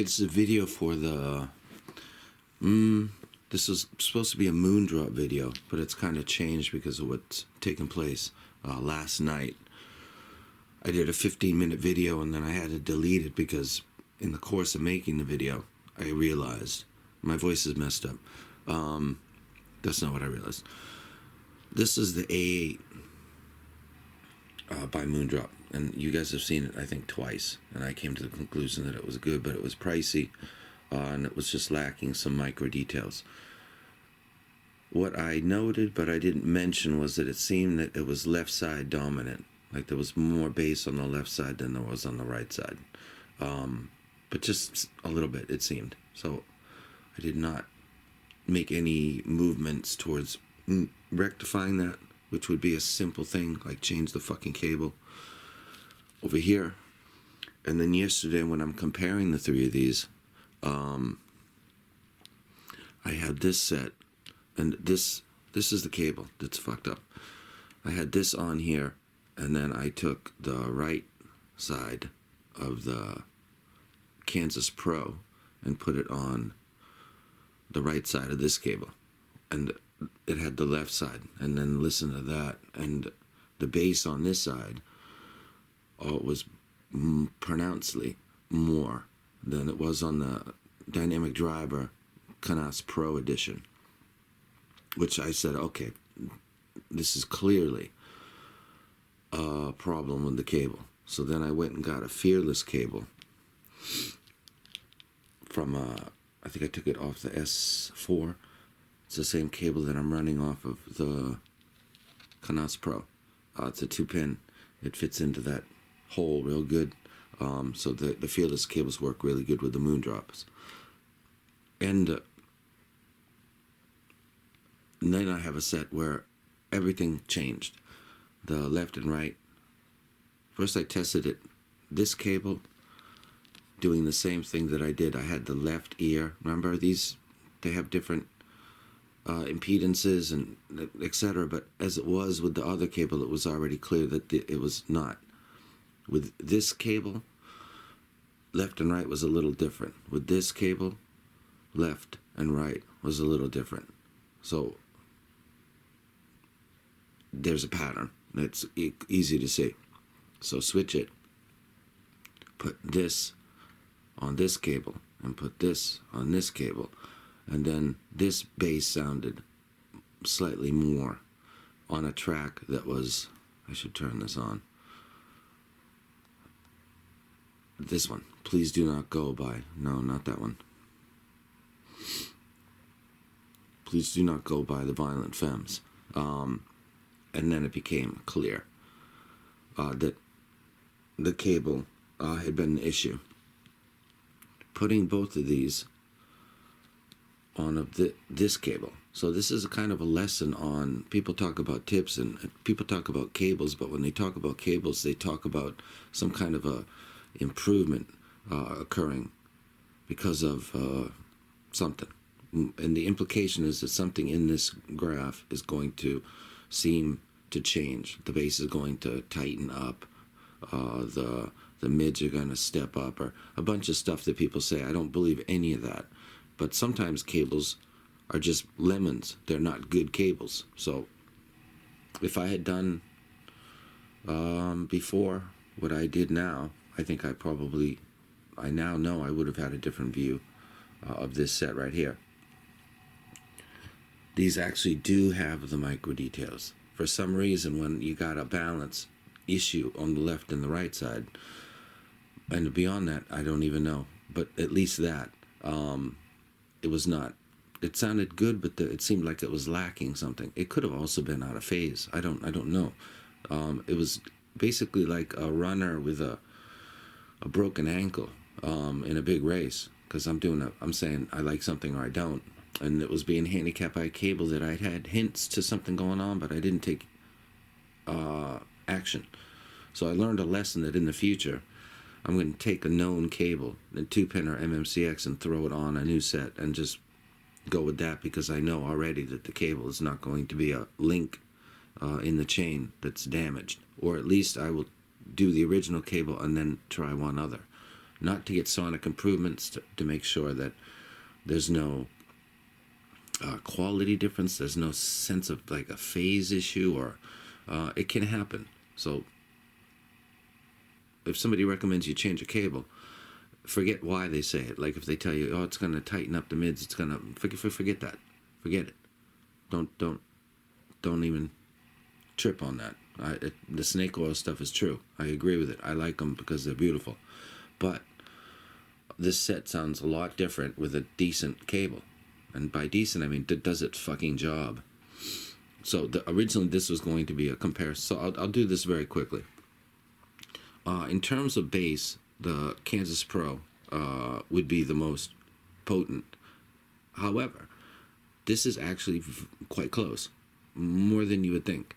Okay, this is a video for the, this is supposed to be a Moondrop video, but it's kind of changed because of what's taken place last night. I did a 15-minute video and then I had to delete it because in the course of making the video, I realized my voice is messed up. That's not what I realized. This is the A8 by Moondrop, and you guys have seen it, I think, twice, and I came to the conclusion that it was good, but it was pricey, and it was just lacking some micro details. What I noted, but I didn't mention, was that it seemed that it was left side dominant, like there was more bass on the left side than there was on the right side, but just a little bit, it seemed. So I did not make any movements towards rectifying that, which would be a simple thing, like change the fucking cable over here. And then yesterday, when I'm comparing the three of these, I had this set, and this is the cable that's fucked up. I had this on here, and then I took the right side of the Kansas Pro and put it on the right side of this cable, and it had the left side, and then listen to that, and the bass on this side was pronouncedly more than it was on the Dynamic Driver Canas Pro edition, which I said, okay, this is clearly a problem with the cable. So then I went and got a Fearless cable from I think I took it off the S4. It's the same cable that I'm running off of the Canas Pro. It's a 2-pin. It fits into that hole real good. So the Fearless cables work really good with the Moondrops. And then I have a set where everything changed. The left and right. First I tested it. This cable, doing the same thing that I did. I had the left ear. Remember, these, they have different impedances and etc. But as it was with the other cable, it was already clear that it was not. With this cable, left and right was a little different. With this cable, left and right was a little different. So there's a pattern. It's easy to see. So switch it. Put this on this cable and put this on this cable, and then this bass sounded slightly more on a track that was, I should turn this on, this one, Please Do Not Go by, no, not that one, Please Do Not Go by the Violent Femmes. And then it became clear that the cable had been an issue. Putting both of these on this cable. So this is a kind of a lesson on, people talk about tips and people talk about cables, but when they talk about cables, they talk about some kind of a improvement occurring because of something. And the implication is that something in this graph is going to seem to change. The bass is going to tighten up. The mids are going to step up, or a bunch of stuff that people say. I don't believe any of that. But sometimes cables are just lemons. They're not good cables. So if I had done before what I did now, I think I now know I would have had a different view of this set right here. These actually do have the micro details. For some reason, when you got a balance issue on the left and the right side, and beyond that, I don't even know. But at least that, it was not. It sounded good, but it seemed like it was lacking something. It could have also been out of phase. I don't know. It was basically like a runner with a broken ankle in a big race. Because I'm saying I like something or I don't. And it was being handicapped by a cable that I had hints to something going on, but I didn't take action. So I learned a lesson that in the future, I'm going to take a known cable, a 2-pin or MMCX, and throw it on a new set and just go with that, because I know already that the cable is not going to be a link in the chain that's damaged. Or at least I will do the original cable and then try one other. not to get sonic improvements, to make sure that there's no quality difference, there's no sense of like a phase issue, or it can happen. So if somebody recommends you change a cable, forget why they say it. Like if they tell you, oh, it's going to tighten up the mids, it's going to forget that. Forget it. Don't even trip on that. The snake oil stuff is true. I agree with it. I like them because they're beautiful. But this set sounds a lot different with a decent cable. And by decent, I mean, does its fucking job. So originally this was going to be a comparison. So I'll do this very quickly. In terms of bass, the Kansas Pro would be the most potent. However, this is actually quite close, more than you would think.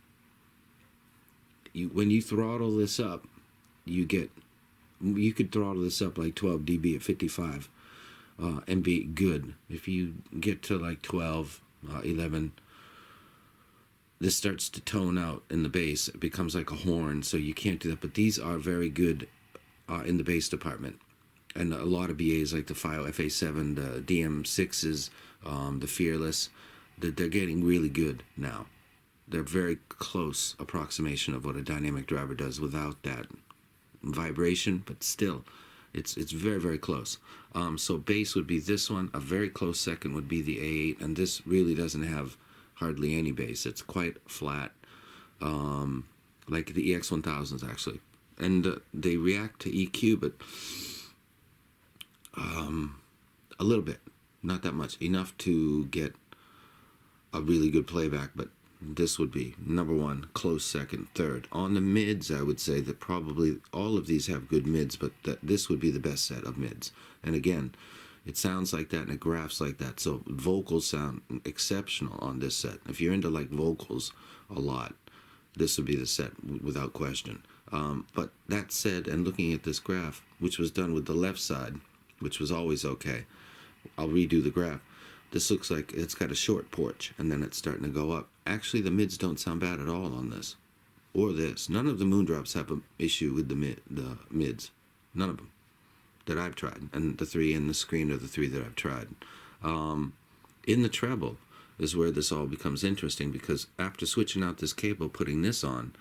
When you throttle this up, you could throttle this up like 12 dB at 55 and be good. If you get to like 12, 11, this starts to tone out in the bass. It becomes like a horn, so you can't do that. But these are very good in the bass department. And a lot of BAs like the FIO FA7, the DM6s, the Fearless, they're getting really good now. They're very close approximation of what a dynamic driver does without that vibration, but still, it's very, very close. So bass would be this one. A very close second would be the A8, and this really doesn't have hardly any bass. It's quite flat, like the EX1000s actually. And they react to EQ, but a little bit, not that much, enough to get a really good playback, but this would be number one, close second, third. On the mids, I would say that probably all of these have good mids, but this would be the best set of mids. And again, it sounds like that and it graphs like that. So vocals sound exceptional on this set. If you're into like vocals a lot, this would be the set without question. But that said, and looking at this graph, which was done with the left side, which was always okay, I'll redo the graph. This looks like it's got a short porch, and then it's starting to go up. Actually, the mids don't sound bad at all on this, or this. None of the Moondrops have an issue with the mids. None of them that I've tried. And the three in the screen are the three that I've tried. In the treble is where this all becomes interesting, because after switching out this cable, putting this on,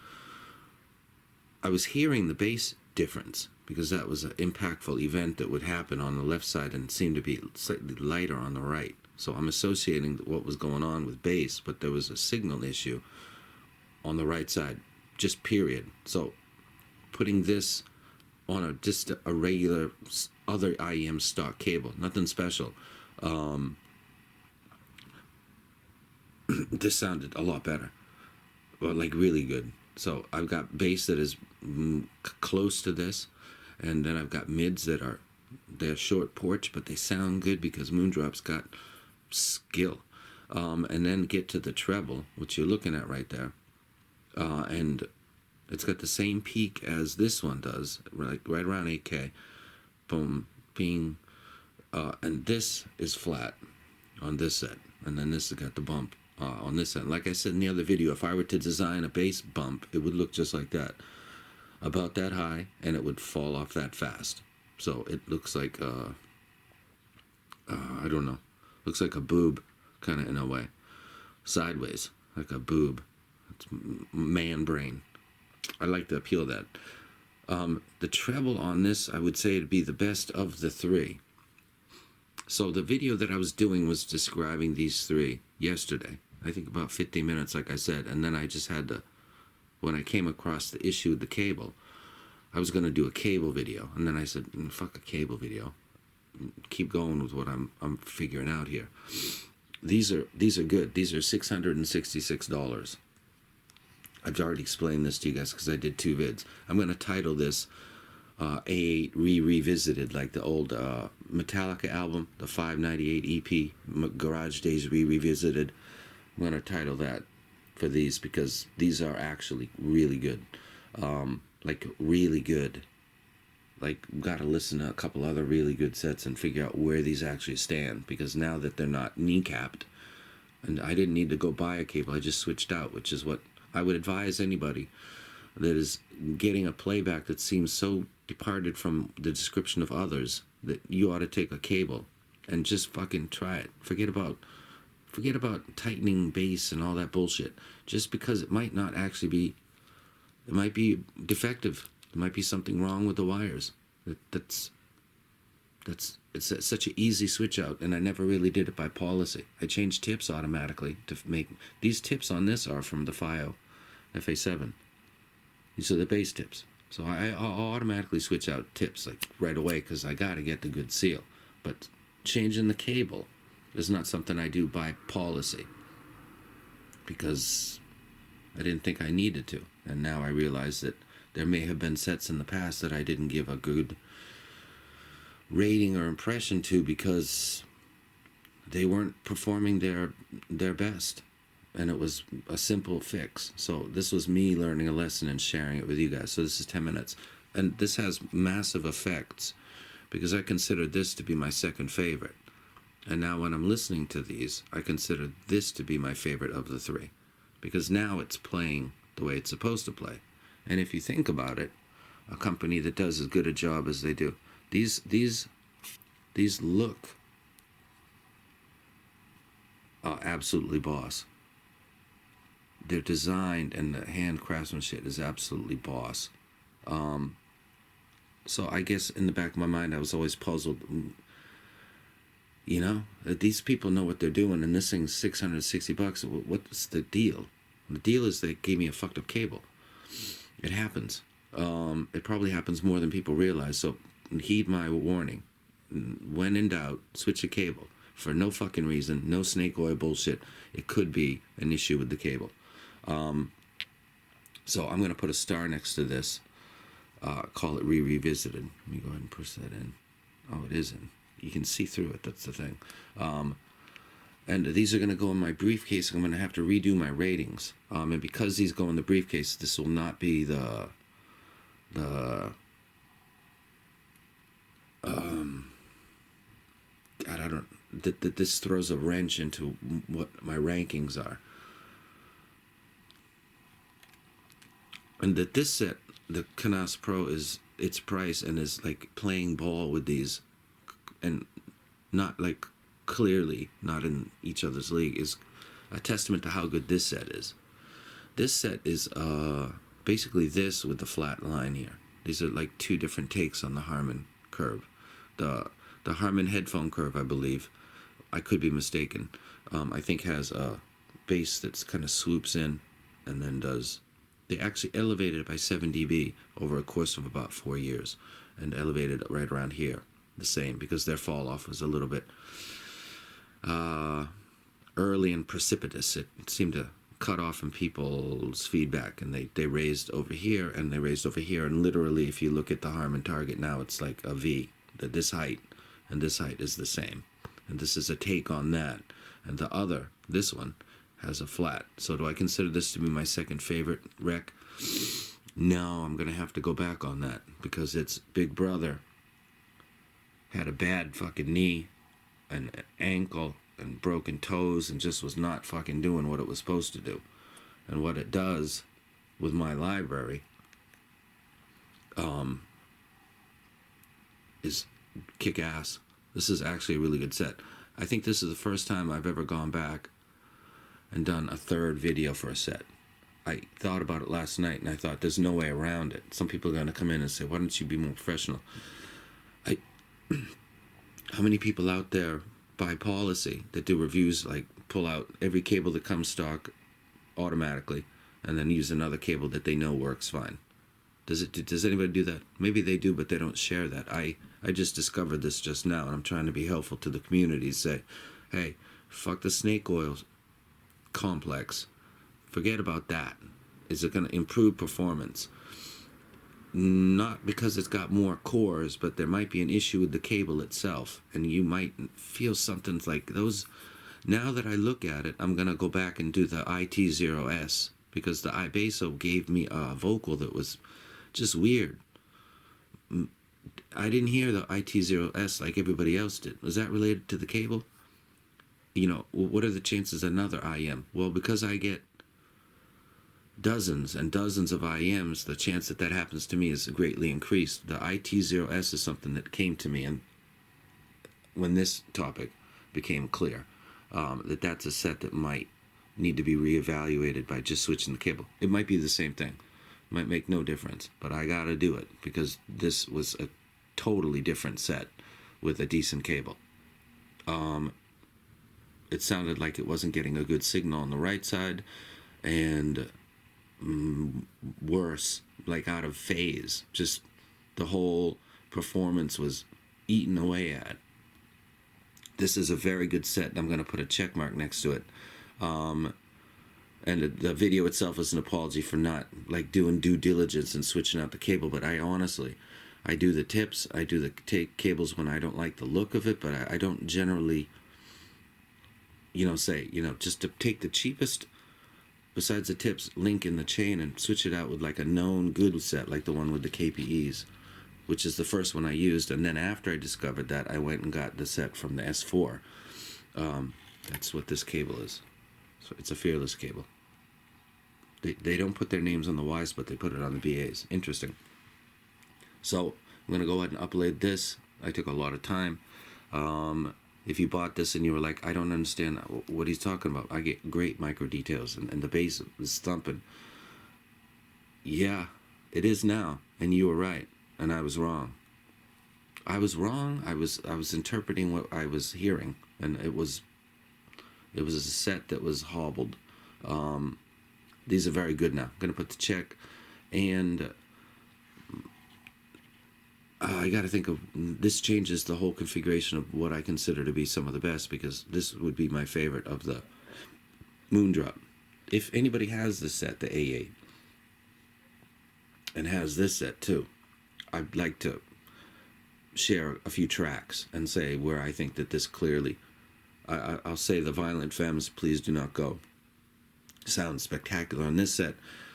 I was hearing the bass difference, because that was an impactful event that would happen on the left side and seemed to be slightly lighter on the right. So I'm associating what was going on with bass, but there was a signal issue on the right side, just period. So putting this on just a regular other IEM stock cable, nothing special, this sounded a lot better, or like really good. So I've got bass that is close to this, and then I've got mids that they're short porch, but they sound good because Moondrop's got skill. And then get to the treble, which you're looking at right there, and it's got the same peak as this one does, like right around 8K. Boom, ping, and this is flat on this set, and then this has got the bump on this set. Like I said in the other video, if I were to design a bass bump, it would look just like that, about that high, and it would fall off that fast. So it looks like I don't know, looks like a boob, kind of, in a way, sideways, like a boob. It's man brain. I like the appeal of that. The treble on this, I would say it'd be the best of the three. So the video that I was doing was describing these three yesterday. I think about 50 minutes, like I said, and then I just had to, when I came across the issue with the cable, I was going to do a cable video, and then I said, fuck a cable video. Keep going with what I'm figuring out here. These are good. These are $666. I've already explained this to you guys because I did 2 vids. I'm going to title this A8 Revisited, like the old Metallica album, the 598 EP, Garage Days Revisited. I'm going to title that for these because these are actually really good. Like, really good. Like, got to listen to a couple other really good sets and figure out where these actually stand, because now that they're not kneecapped, and I didn't need to go buy a cable, I just switched out, which is what I would advise anybody that is getting a playback that seems so departed from the description of others that you ought to take a cable and just fucking try it. Forget about tightening bass and all that bullshit. Just because it might not actually be, it might be defective. There might be something wrong with the wires. It's such an easy switch out, and I never really did it by policy. I changed tips automatically to make these tips on this are from the FIO FA7. These are the bass tips. So I'll automatically switch out tips like right away because I got to get the good seal. But changing the cable is not something I do by policy because I didn't think I needed to. And now I realize that there may have been sets in the past that I didn't give a good rating or impression to because they weren't performing their best. And it was a simple fix. So this was me learning a lesson and sharing it with you guys. So this is 10 minutes. And this has massive effects because I consider this to be my second favorite. And now when I'm listening to these, I consider this to be my favorite of the three. Because now it's playing the way it's supposed to play. And if you think about it, a company that does as good a job as they do, these look absolutely boss. They're designed and the hand craftsmanship is absolutely boss. So I guess in the back of my mind, I was always puzzled. You know, that these people know what they're doing, and this thing's $660. What's the deal? The deal is they gave me a fucked up cable. It happens. It probably happens more than people realize. So heed my warning. When in doubt, switch a cable for no fucking reason. No snake oil bullshit. It could be an issue with the cable. So I'm going to put a star next to this. Call it revisited. Let me go ahead and push that in. Oh, it is in. You can see through it. That's the thing. And these are going to go in my briefcase. I'm going to have to redo my ratings. And because these go in the briefcase, this will not be the God, I don't. This throws a wrench into what my rankings are. And that this set, the Canas Pro, is its price and is like playing ball with these, and not like clearly not in each other's league, is a testament to how good this set is. This set is basically this with the flat line here. These are like two different takes on the Harman curve. The Harman headphone curve, I believe, I could be mistaken, I think has a bass that's kind of swoops in and then does. They actually elevated it by 7 dB over a course of about 4 years and elevated it right around here the same because their fall off was a little bit early and precipitous. It seemed to cut off in people's feedback, and they raised over here and they raised over here, and literally if you look at the Harman target now, it's like a V. That this height and this height is the same, and this is a take on that, and the other, this one, has a flat. So do I consider this to be my second favorite rec? No, I'm gonna have to go back on that because its big brother had a bad fucking knee and ankle and broken toes and just was not fucking doing what it was supposed to do. And what it does with my library is kick ass. This is actually a really good set. I think this is the first time I've ever gone back and done a third video for a set. I thought about it last night and I thought there's no way around it. Some people are going to come in and say, why don't you be more professional? How many people out there by policy that do reviews like pull out every cable that comes stock automatically and then use another cable that they know works fine? Does anybody do that? Maybe they do, but they don't share that. I just discovered this just now, and I'm trying to be helpful to the community. Say, hey, fuck the snake oil complex. Forget about that. Is it going to improve performance? Not because it's got more cores, but there might be an issue with the cable itself, and you might feel something like those. Now that I look at it, I'm going to go back and do the IT0S, because the iBasso gave me a vocal that was just weird. I didn't hear the IT0S like everybody else did. Was that related to the cable? You know, what are the chances another IM? Well, because I get dozens and dozens of IEMs, the chance that that happens to me is greatly increased. The IT0S is something that came to me, and when this topic became clear, that's a set that might need to be reevaluated by just switching the cable. It might be the same thing. It might make no difference, but I gotta do it because this was a totally different set with a decent cable. It sounded like it wasn't getting a good signal on the right side, and worse, like out of phase. Just the whole performance was eaten away at. This is a very good set, and I'm going to put a check mark next to it. And the video itself is an apology for not like doing due diligence and switching out the cable, but I do the tips, I do the cables when I don't like the look of it, but I don't generally, say, just to take the cheapest, besides the tips, link in the chain and switch it out with like a known good set, like the one with the KPEs, which is the first one I used. And then after I discovered that, I went and got the set from the S4. That's what this cable is. So it's a Fearless cable. They don't put their names on the Ys, but they put it on the BAs. Interesting. So I'm going to go ahead and upload this. I took a lot of time. If you bought this and you were like, I don't understand what he's talking about, I get great micro details, and the bass is thumping. Yeah, it is now, and you were right, and I was wrong. I was interpreting what I was hearing, and it was a set that was hobbled. These are very good now. I'm going to put the check, and I got to think of, this changes the whole configuration of what I consider to be some of the best, because this would be my favorite of the Moondrop. If anybody has this set, the A8, and has this set too, I'd like to share a few tracks and say where I think that this clearly, I'll say the Violent Femmes, Please Do Not Go, sounds spectacular on this set.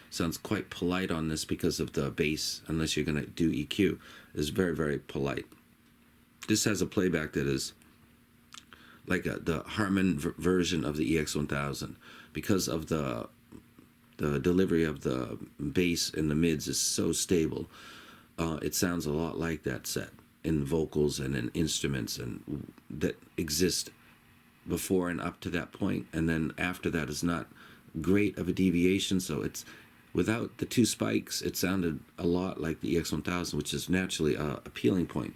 Sounds quite polite on this because of the bass, unless you're going to do EQ, is very, very polite. This has a playback that is like the Harman version of the EX1000, because of the delivery of the bass in the mids is so stable. It sounds a lot like that set in vocals and in instruments, and that exist before and up to that point, and then after that is not great of a deviation. So it's, without the two spikes, it sounded a lot like the EX1000, which is naturally a appealing point.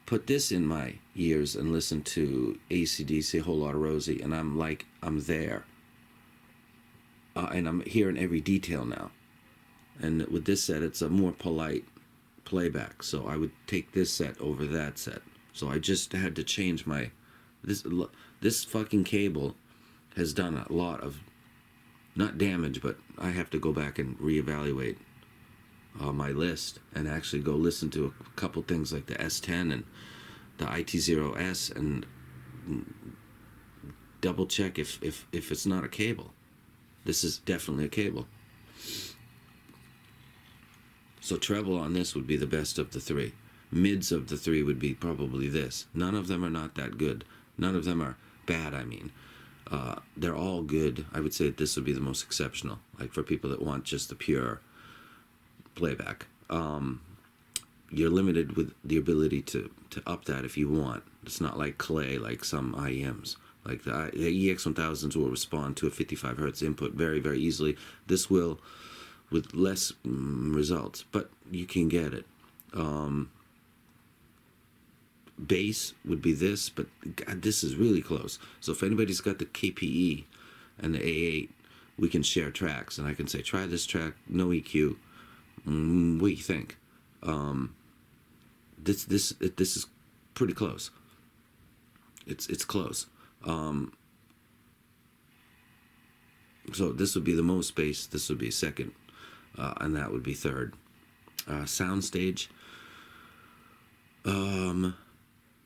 Put this in my ears and listen to AC/DC, Whole Lotta Rosie, and I'm like, I'm there. And I'm hearing every detail now. And with this set, it's a more polite playback. So I would take this set over that set. So I just had to change my... This fucking cable has done a lot of, not damage, but I have to go back and reevaluate my list and actually go listen to a couple things like the S10 and the IT0S and double check if it's not a cable. This is definitely a cable. So treble on this would be the best of the three. Mids of the three would be probably this. None of them are not that good. None of them are bad, I mean. They're all good. I would say that this would be the most exceptional, like for people that want just the pure playback. You're limited with the ability to up that if you want. It's not like Clay, like some IEMs. Like the EX1000s will respond to a 55 hertz input very, very easily. This will with less results, but you can get it. Bass would be this, but God, this is really close. So if anybody's got the KPE and the A8, we can share tracks, and I can say, try this track, no EQ. What do you think? This is pretty close. It's close. So this would be the most bass. This would be second, and that would be third. Soundstage.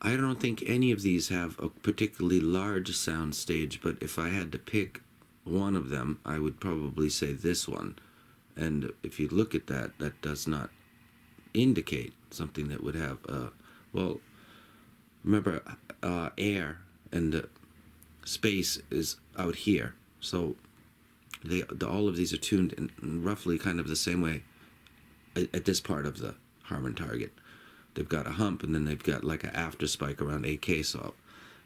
I don't think any of these have a particularly large soundstage, but if I had to pick one of them, I would probably say this one. And if you look at that, that does not indicate something that would have, well, remember, air and space is out here. So All of these are tuned in roughly kind of the same way at this part of the Harman target. They've got a hump, and then they've got like an after spike around 8K, so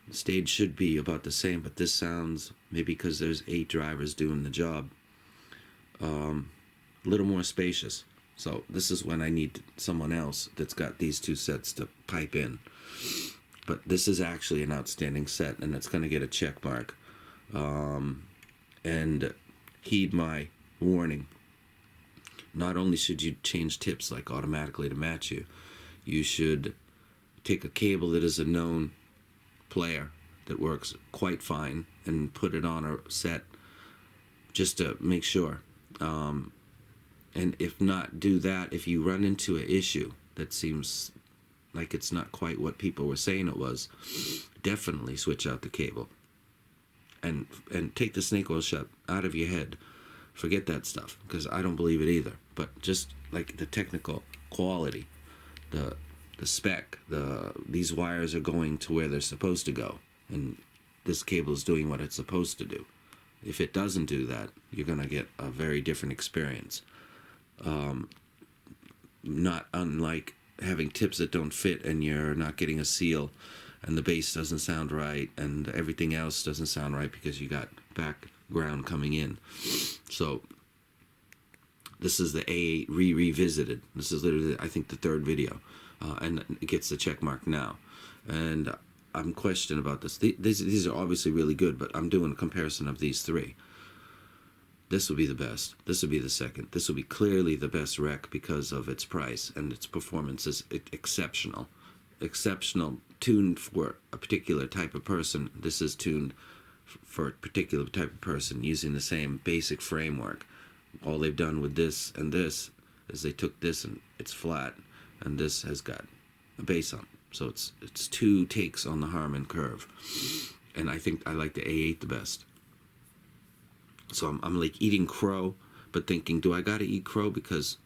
the stage should be about the same, but this sounds, maybe because there's 8 drivers doing the job, a little more spacious. So this is when I need someone else that's got these 2 sets to pipe in. But this is actually an outstanding set, and it's going to get a check mark. And heed my warning. Not only should you change tips like automatically to match you, you should take a cable that is a known player that works quite fine and put it on a set just to make sure. And if not, do that. If you run into an issue that seems like it's not quite what people were saying it was, definitely switch out the cable. And take the snake oil shot out of your head. Forget that stuff, because I don't believe it either. But just like the technical quality, the spec, these wires are going to where they're supposed to go, and this cable is doing what it's supposed to do. If it doesn't do that, you're going to get a very different experience. Not unlike having tips that don't fit and you're not getting a seal, and the bass doesn't sound right, and everything else doesn't sound right because you got background coming in. So this is the A8 revisited. This is literally, I think, the 3rd video, and it gets the check mark now. And I'm questioning about this. These are obviously really good, but I'm doing a comparison of these 3. This would be the best. This would be the second. This would be clearly the best rec because of its price, and its performance is exceptional. Exceptional, tuned for a particular type of person. This is tuned for a particular type of person using the same basic framework. All they've done with this and this is they took this and it's flat, and this has got a bass on. So it's 2 takes on the Harman curve, and I think I like the A8 the best. So I'm like eating crow, but thinking, do I gotta eat crow because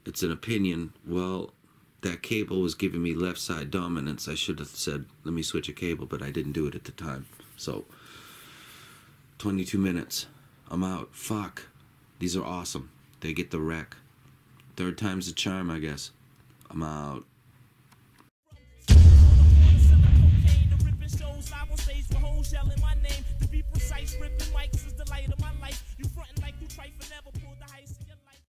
it's an opinion? Well, that cable was giving me left side dominance. I should have said, let me switch a cable, but I didn't do it at the time. So 22 minutes. I'm out. Fuck. These are awesome. They get the wreck. 3rd time's the charm, I guess. I'm out. Yelling my name, to be precise, ripping mics is the light of my life. You frontin' like you try for never pull the heist.